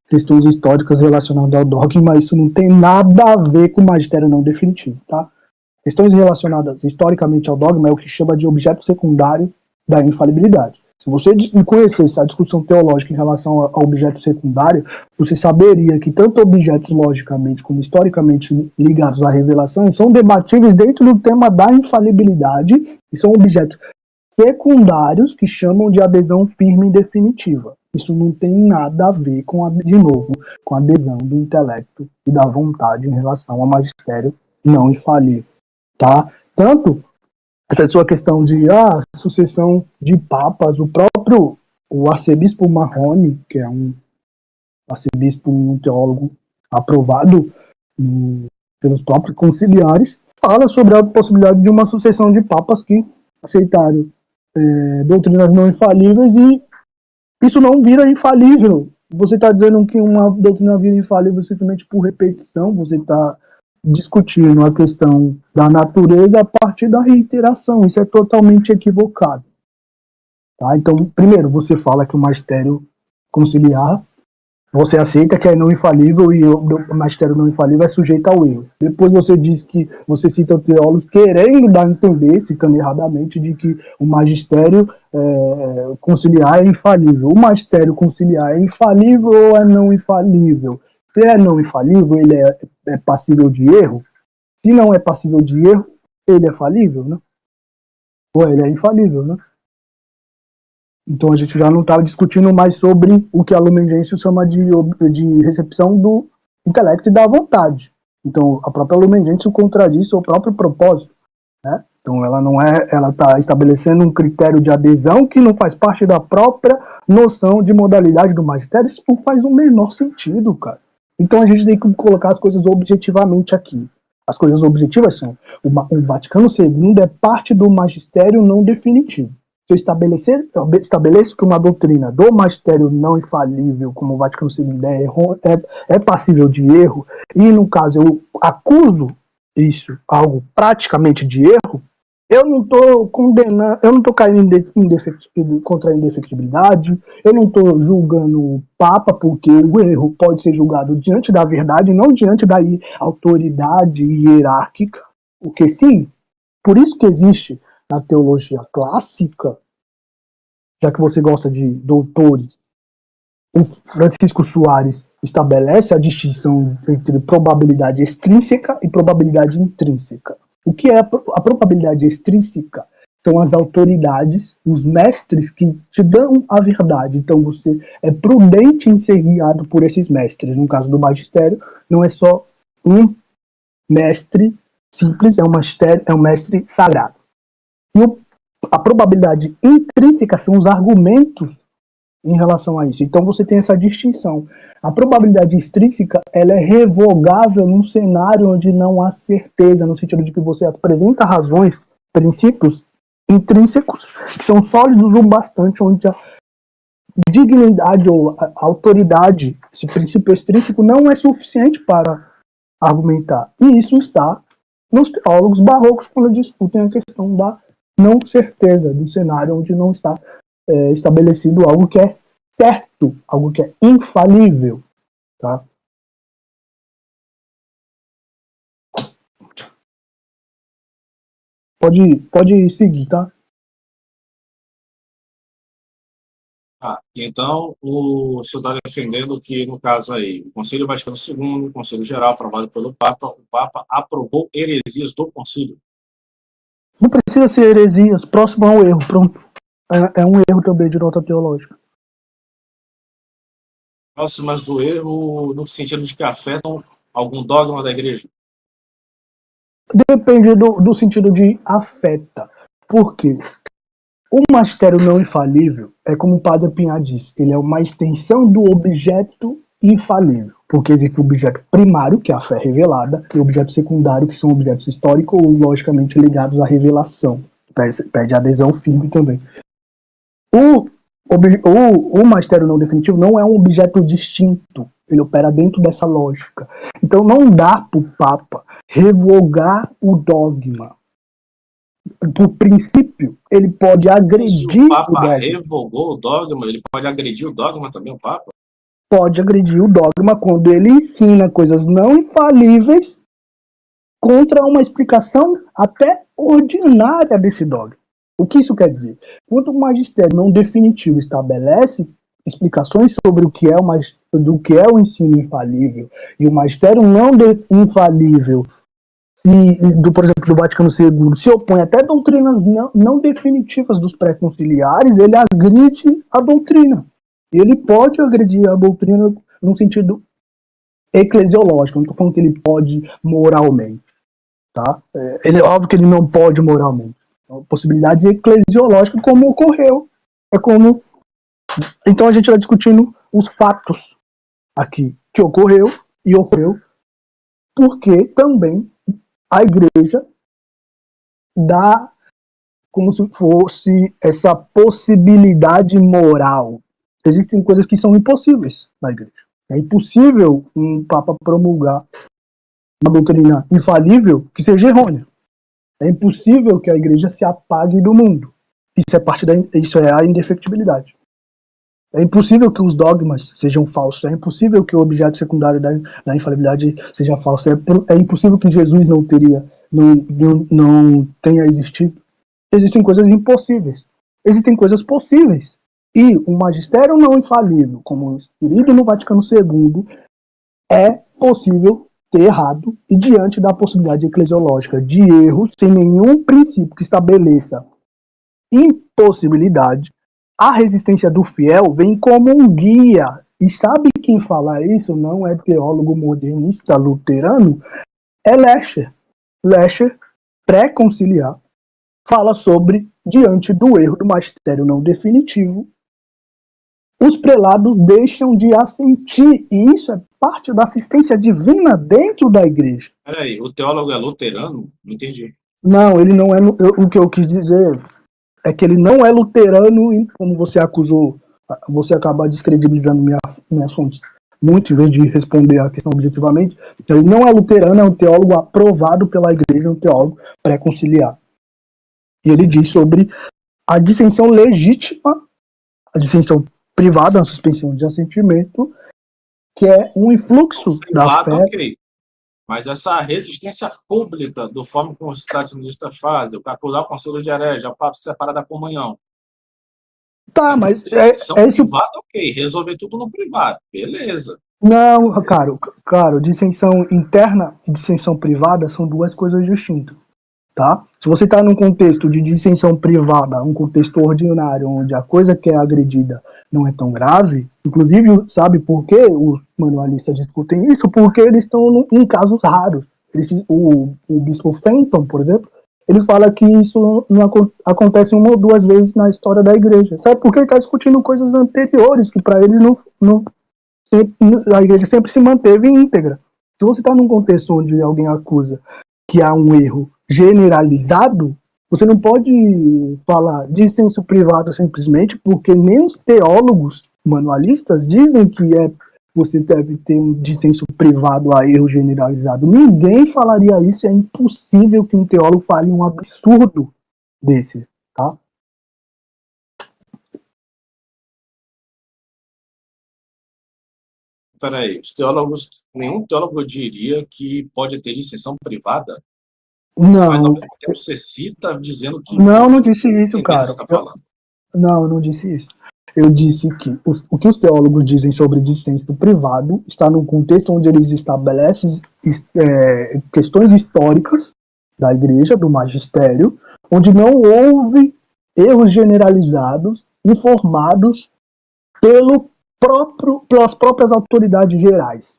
questões históricas relacionadas ao dogma, isso não tem nada a ver com o magistério não definitivo, tá? Questões relacionadas historicamente ao dogma é o que se chama de objeto secundário da infalibilidade. Se você conhecesse a discussão teológica em relação ao objeto secundário, você saberia que tanto objetos logicamente como historicamente ligados à revelação são debatíveis dentro do tema da infalibilidade e são objetos secundários que chamam de adesão firme e definitiva. Isso não tem nada a ver com, de novo, com a adesão do intelecto e da vontade em relação ao magistério não infalível. Tá? Tanto essa sua questão de sucessão de papas, o arcebispo Marrone, que é um arcebispo, um teólogo aprovado pelos próprios conciliares, fala sobre a possibilidade de uma sucessão de papas que aceitaram doutrinas não infalíveis e isso não vira infalível. Você está dizendo que uma doutrina vira infalível simplesmente por repetição, você está discutindo a questão da natureza a partir da reiteração. Isso é totalmente equivocado. Tá? Então, primeiro, você fala que o magistério conciliar, você aceita que é não infalível e o magistério não infalível é sujeito ao erro. Depois você diz que você cita teólogos querendo dar a entender, citando erradamente, de que o magistério conciliar é infalível. O magistério conciliar é infalível ou é não infalível? Se é não infalível, ele é passível de erro. Se não é passível de erro, ele é falível, né? Ou ele é infalível, né? Então a gente já não estava discutindo mais sobre o que a Lumen Gentium chama de recepção do intelecto e da vontade. Então a própria Lumen Gentium contradiz o próprio propósito, né? Então ela está estabelecendo um critério de adesão que não faz parte da própria noção de modalidade do magistério. Isso não faz o menor sentido, cara. Então a gente tem que colocar as coisas objetivamente aqui. As coisas objetivas são: o Vaticano II é parte do magistério não definitivo. Se eu estabeleço que uma doutrina do magistério não infalível, como o Vaticano II é passível de erro, e no caso eu acuso isso, algo praticamente de erro, eu não estou condenando, eu não estou caindo contra a indefectibilidade, eu não estou julgando o Papa, porque o erro pode ser julgado diante da verdade, não diante da autoridade hierárquica, porque sim, por isso que existe na teologia clássica, já que você gosta de doutores, o Francisco Soares estabelece a distinção entre probabilidade extrínseca e probabilidade intrínseca. O que é a probabilidade extrínseca? São as autoridades, os mestres que te dão a verdade. Então você é prudente em ser guiado por esses mestres. No caso do magistério, não é só um mestre simples, é um mestre sagrado. E a probabilidade intrínseca são os argumentos em relação a isso. Então você tem essa distinção. A probabilidade extrínseca, ela é revogável num cenário onde não há certeza, no sentido de que você apresenta razões, princípios intrínsecos, que são sólidos o bastante, onde a dignidade ou a autoridade, esse princípio extrínseco, não é suficiente para argumentar. E isso está nos teólogos barrocos, quando discutem a questão da não certeza do cenário onde não está estabelecido algo que é certo, algo que é infalível, tá? Pode seguir, tá? Então o senhor está defendendo que, no caso aí, o Concílio Vaticano II, o Conselho Geral, aprovado pelo Papa, o Papa aprovou heresias do Concílio. Não precisa ser heresias, próximo ao erro, pronto. É um erro também de nota teológica. Próximas do erro, no sentido de que afetam algum dogma da igreja? Depende do sentido de afeta. Por quê? O magistério não infalível é como o Padre Pinhar diz, ele é uma extensão do objeto infalível, porque existe o objeto primário, que é a fé revelada, e o objeto secundário, que são objetos históricos ou logicamente ligados à revelação. Pede adesão firme também. O magistério não definitivo não é um objeto distinto, ele opera dentro dessa lógica. Então não dá para o Papa revogar o dogma. Por princípio, ele pode agredir o Papa o dogma. revogou o dogma, ele pode agredir o dogma também, o Papa? pode agredir o dogma quando ele ensina coisas não infalíveis contra uma explicação até ordinária desse dogma. O que isso quer dizer? Quando o magistério não definitivo estabelece explicações sobre o que é o ensino infalível, e o magistério não infalível por exemplo, do Vaticano II, se opõe até a doutrinas não definitivas dos pré-conciliares, ele agride a doutrina. E ele pode agredir a doutrina no sentido eclesiológico, não estou falando que ele pode moralmente. Tá? É óbvio que ele não pode moralmente. É uma possibilidade eclesiológica, como ocorreu. Então a gente está discutindo os fatos aqui, que ocorreu porque também a igreja dá como se fosse essa possibilidade moral. Existem coisas que são impossíveis na igreja. É impossível um papa promulgar uma doutrina infalível que seja errônea. É impossível que a igreja se apague do mundo. Isso é a indefectibilidade. É impossível que os dogmas sejam falsos. É impossível que o objeto secundário da infalibilidade seja falso. É impossível que Jesus não tenha existido. Existem coisas impossíveis. Existem coisas possíveis. E um magistério não infalível, como inserido no Vaticano II, é possível ter errado, e diante da possibilidade eclesiológica de erro, sem nenhum princípio que estabeleça impossibilidade, a resistência do fiel vem como um guia. E sabe quem fala isso? Não é teólogo modernista luterano, é Lescher. Lescher, pré-conciliar, fala sobre, diante do erro do magistério não definitivo, os prelados deixam de assentir, e isso é parte da assistência divina dentro da igreja. Peraí, o teólogo é luterano? Não entendi. Não, ele não é. O que eu quis dizer é que ele não é luterano, e como você acusou, você acaba descredibilizando minhas fontes muito, em vez de responder a questão objetivamente. Então, ele não é luterano, é um teólogo aprovado pela igreja, um teólogo pré-conciliar. E ele diz sobre a dissensão legítima, a dissensão privada, a suspensão de assentimento, que é um influxo da fé. Okay. Mas essa resistência pública, do forma como os tradicionalistas fazem, para acusar o conselho de herege, o papo separar da comunhão. Tá, mas privada, ok. Resolver tudo no privado, beleza. Não, caro, dissensão interna e dissensão privada são duas coisas distintas, tá? Se você está num contexto de dissensão privada, um contexto ordinário, onde a coisa que é agredida não é tão grave, inclusive, sabe por que os manualistas discutem isso? Porque eles estão em casos raros. O bispo Fenton, por exemplo, ele fala que isso não acontece uma ou duas vezes na história da igreja. Sabe por que ele está discutindo coisas anteriores, que para ele a igreja sempre se manteve íntegra. Se você está num contexto onde alguém acusa que há um erro generalizado, você não pode falar dissenso privado simplesmente, porque nem os teólogos manualistas dizem que você deve ter um dissenso privado a erro generalizado. Ninguém falaria isso, é impossível que um teólogo fale um absurdo desse, tá? Peraí, os teólogos, nenhum teólogo diria que pode ter dissensão privada? Não. Mas ao mesmo tempo você cita dizendo que... Não disse isso, cara. Você tá falando. Não disse isso. Eu disse que o que os teólogos dizem sobre dissenso privado está num contexto onde eles estabelecem questões históricas da igreja, do magistério, onde não houve erros generalizados informados pelas próprias autoridades gerais,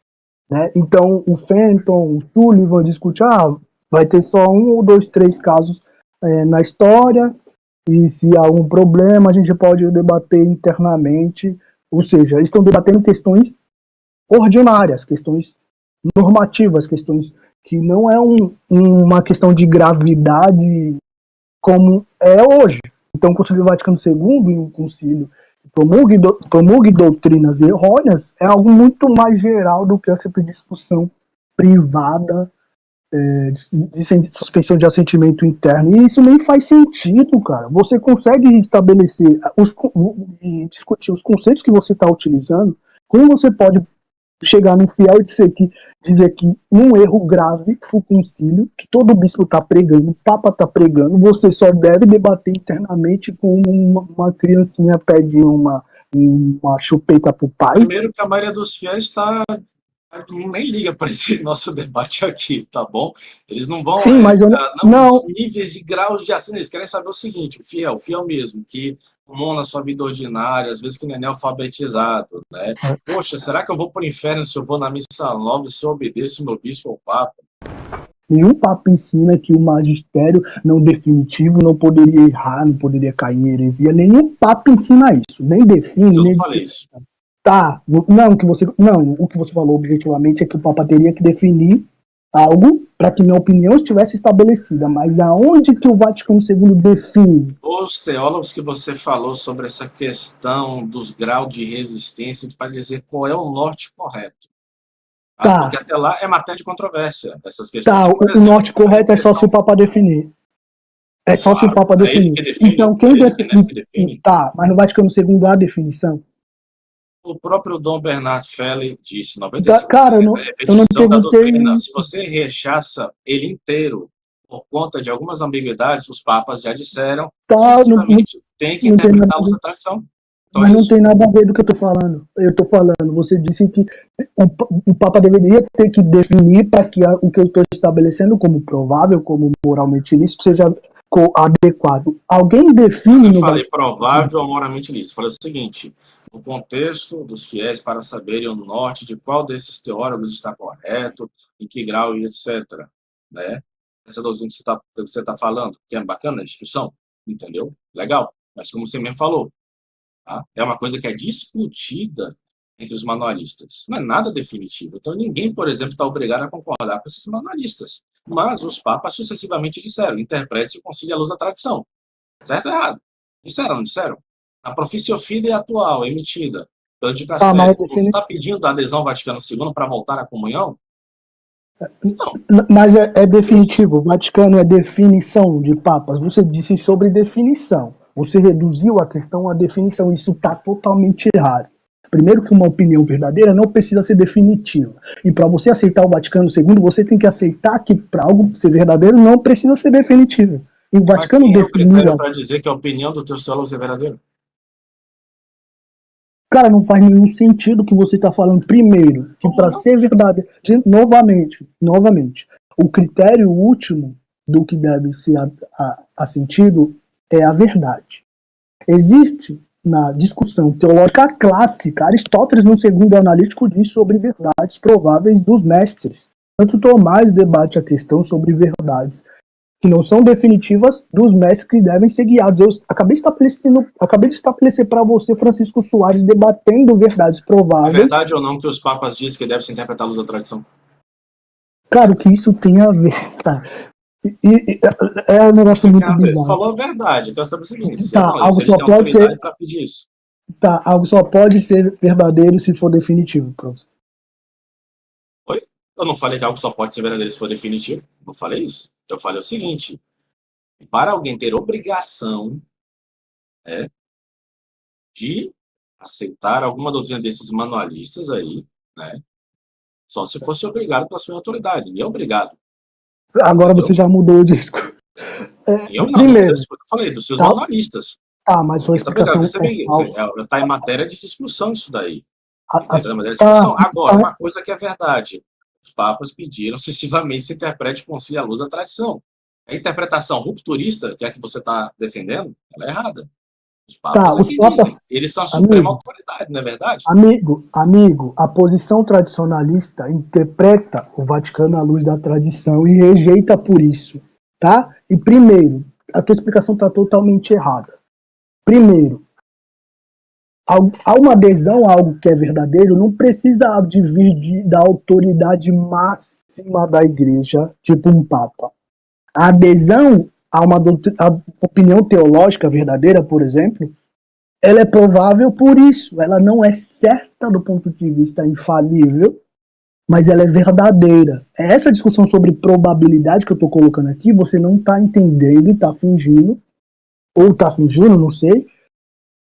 né? Então, o Fenton, o Sullivan discute, vai ter só 1 ou 2, 3 casos na história, e se há algum problema, a gente pode debater internamente. Ou seja, eles estão debatendo questões ordinárias, questões normativas, questões que não é uma questão de gravidade como é hoje. Então, o Concílio Vaticano II, um concílio que promulgue doutrinas errôneas, é algo muito mais geral do que essa discussão privada de suspensão de assentimento interno. E isso nem faz sentido, cara. Você consegue estabelecer e discutir os conceitos que você está utilizando Como você pode chegar num fiel e dizer que um erro grave o concílio, que todo bispo está pregando, o Papa está pregando, você só deve debater internamente com uma criancinha pede uma chupeta pro pai? Primeiro que a maioria dos fiéis nem liga para esse nosso debate aqui, tá bom? Eles não vão Sim, mas eu não. níveis e graus de assinatura. Eles querem saber o seguinte: o fiel mesmo, que tomou na sua vida ordinária, às vezes que nem é alfabetizado, né? Poxa, será que eu vou pro inferno se eu vou na missa nova e se eu obedeço meu bispo ou papa? Nenhum papa ensina que o magistério não definitivo não poderia errar, não poderia cair em heresia. Nenhum papa ensina isso, nem define. Eu nem não falei isso. Tá, não, o que você falou objetivamente é que o Papa teria que definir algo para que minha opinião estivesse estabelecida, mas aonde que o Vaticano II define? Os teólogos que você falou sobre essa questão dos graus de resistência para dizer qual é o norte correto. Tá. Porque até lá é matéria de controvérsia, essas questões. Tá, o norte correto é só se o Papa definir. É só se o Papa definir. Então quem define? Tá, mas no Vaticano II há definição. O próprio Dom Bernard Felley disse, 95% cara, eu não perguntei... da doutrina. Se você rechaça ele inteiro por conta de algumas ambiguidades, os papas já disseram, tem que interpretá-los a tradição. Então mas não tem nada a ver do que eu estou falando. Você disse que o Papa deveria ter que definir para que o que eu estou estabelecendo como provável, como moralmente ilícito, seja adequado. Alguém define... Eu não falei provável ou moralmente ilícito. Eu falei o seguinte: no contexto dos fiéis para saberem o norte de qual desses teólogos está correto, em que grau e etc. Né? Essa doutrina que você está falando, que é bacana a discussão, entendeu? Legal. Mas como você mesmo falou, tá? É uma coisa que é discutida entre os manualistas. Não é nada definitivo. Então ninguém, por exemplo, está obrigado a concordar com esses manualistas. Mas os papas sucessivamente disseram: interprete-se o concílio à luz da tradição. Certo ou errado? Disseram, não disseram? A Profissio Fidei atual, emitida pelo Dicastério, você está pedindo a adesão ao Vaticano II para voltar à comunhão? Então, mas é definitivo. O Vaticano é definição de papas. Você disse sobre definição. Você reduziu a questão à definição. Isso está totalmente errado. Primeiro que uma opinião verdadeira não precisa ser definitiva. E para você aceitar o Vaticano II, você tem que aceitar que para algo ser verdadeiro não precisa ser definitivo. E o Vaticano definiu para dizer que a opinião do teu teólogos é verdadeira. Cara, não faz nenhum sentido o que você está falando. Primeiro, que para ser verdade, novamente, o critério último do que deve ser assentido é a verdade. Existe na discussão teológica clássica, Aristóteles, no segundo analítico, diz sobre verdades prováveis dos mestres. Tanto Tomás debate a questão sobre verdades que não são definitivas dos mestres que devem ser guiados. Eu acabei de estabelecer para você, Francisco Soares, debatendo verdades prováveis. É verdade ou não que os papas dizem que deve se interpretar a luz da tradição? Cara, o que isso tem a ver? Tá. É um negócio muito bizarro. Você falou a verdade, eu quero saber o seguinte: tá, algo só pode ser para pedir isso. Tá, algo só pode ser verdadeiro se for definitivo, professor. Oi? Eu não falei que algo só pode ser verdadeiro se for definitivo. Não falei isso. Eu falei o seguinte: para alguém ter obrigação de aceitar alguma doutrina desses manualistas aí, né, só se fosse obrigado pela sua autoridade. Ninguém é obrigado. Agora você já mudou o disco. Primeiro, eu falei dos seus manualistas. Ah, mas sua explicação está em matéria de discussão isso daí. Agora, uma coisa que é verdade: os papas pediram sucessivamente se interprete o concílio à luz da tradição. A interpretação rupturista, que é a que você está defendendo, ela é errada. Os papas dizem, eles são a suprema autoridade, não é verdade? Amigo, a posição tradicionalista interpreta o Vaticano à luz da tradição e rejeita por isso, tá? E primeiro, a tua explicação está totalmente errada. Primeiro, há uma adesão a algo que é verdadeiro, não precisa vir da autoridade máxima da igreja, tipo um papa. A adesão a uma opinião teológica verdadeira, por exemplo, ela é provável por isso. Ela não é certa do ponto de vista infalível, mas ela é verdadeira. É essa discussão sobre probabilidade que eu estou colocando aqui, você não está entendendo e está fingindo, ou está fingindo, não sei,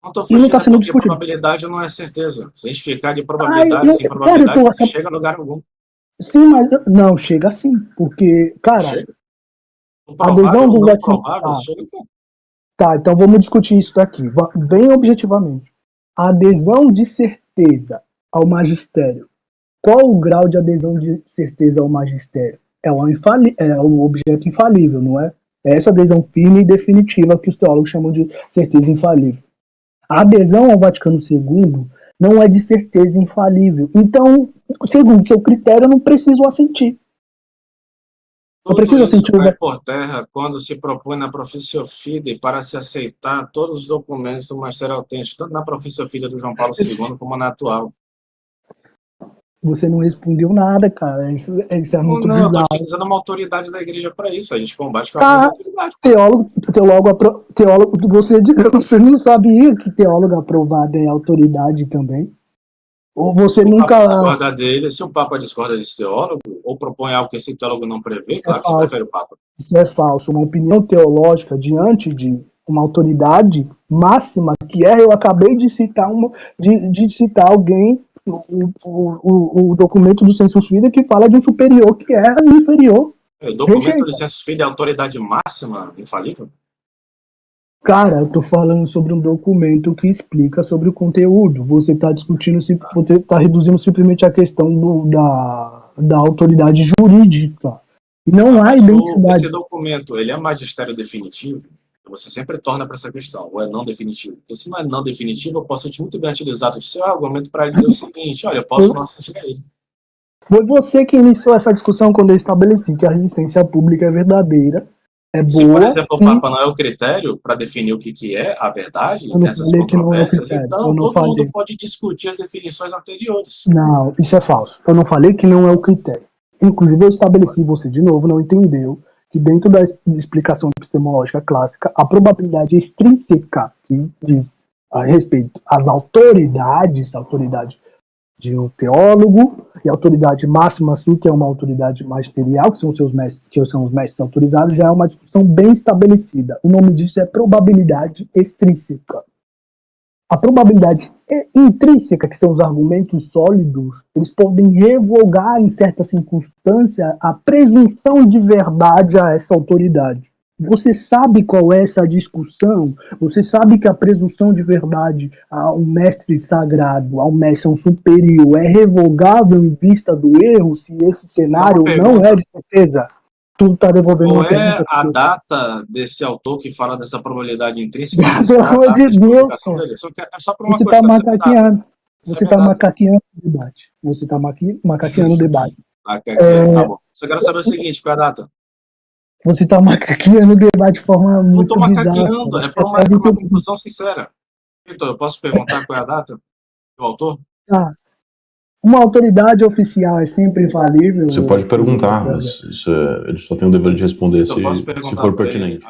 Não estou E não está fugindo sendo porque discutido. probabilidade não é certeza. Se a gente ficar de Ai, probabilidade sem cara, probabilidade, não chega a lugar algum. sim, mas não, chega sim, porque, cara, Chega. O a provável adesão ou do não Vaticano. provável, chega o quê? Tá, então vamos discutir isso daqui, bem objetivamente. A adesão de certeza ao magistério. Qual o grau de adesão de certeza ao magistério? É o objeto infalível, não é? É essa adesão firme e definitiva que os teólogos chamam de certeza infalível. A adesão ao Vaticano II não é de certeza infalível. Então, segundo seu critério, eu não preciso assentir. Eu Tudo preciso isso assentir o cai Vaticano. por terra quando se propõe na Profissio Fidei para se aceitar todos os documentos do magistério autêntico, tanto na Profissio Fidei do João Paulo II como na atual. Você não respondeu nada, cara. Isso é Não, muito não, eu estou bizarro. utilizando uma autoridade da igreja para isso. A gente combate com a Tá, autoridade. teólogo, você não sabia que teólogo aprovado é autoridade também? Ou você Se o Papa nunca. discorda dele, se o Papa discorda desse teólogo, ou propõe algo que esse teólogo não prevê, É claro que se falso. prefere o Papa. Isso é falso. Uma opinião teológica diante de uma autoridade máxima, que é, eu acabei de citar de citar alguém, o documento do Sensus Fidei que fala de um superior que é inferior. O documento Rejeita. do Sensus Fidei é a autoridade máxima infalível? Cara, eu tô falando sobre um documento que explica sobre o conteúdo. Você está discutindo, você está reduzindo simplesmente a questão da autoridade jurídica. E não há Mas identidade. esse documento, ele é magistério definitivo? Você sempre torna para essa questão, ou é não definitivo? Porque se não é não definitivo, eu posso muito bem utilizar o seu argumento para dizer o seguinte, olha, eu posso não assistir a ele. Foi você que iniciou essa discussão quando eu estabeleci que a resistência pública é verdadeira, é Se, por boa, exemplo, o e Papa não é o critério para definir o que é a verdade eu não nessas falei que não é o controvérsias, critério. Eu então não todo mundo falei. pode discutir as definições anteriores. Não, isso é falso. Eu não falei que não é o critério. Inclusive, eu estabeleci, você de novo não entendeu, que dentro da explicação epistemológica clássica, a probabilidade extrínseca, que diz a respeito às autoridades, autoridade de um teólogo, e a autoridade máxima, sim, que é uma autoridade magisterial, que são, seus mestres, que são os mestres autorizados, já é uma discussão bem estabelecida. O nome disso é probabilidade extrínseca. A probabilidade intrínseca, que são os argumentos sólidos, eles podem revogar, em certa circunstância, a presunção de verdade a essa autoridade. Você sabe qual é essa discussão? Você sabe que a presunção de verdade a um mestre sagrado, a um mestre, a um superior, é revogável em vista do erro, se esse cenário não é de certeza? Tu está devolvendo Qual uma é pergunta. a data desse autor que fala dessa probabilidade intrínseca? Pelo A amor data de Deus, publicação cara. dele. É só por uma Você coisa, está quero saber a data. macaqueando. Essa é a Você minha está data. macaqueando o debate. Você está macaqueando o debate. Tá bom. Só quero saber o seguinte, qual é a data? Você está macaqueando o debate de forma Não estou muito bizarra. macaqueando, é Acho que para até uma muito... conclusão sincera. Vitor, eu posso perguntar qual é a data do autor? Uma autoridade oficial é sempre infalível. Você pode perguntar, mas ele só tem o dever de responder Eu posso se perguntar for para ele, pertinente.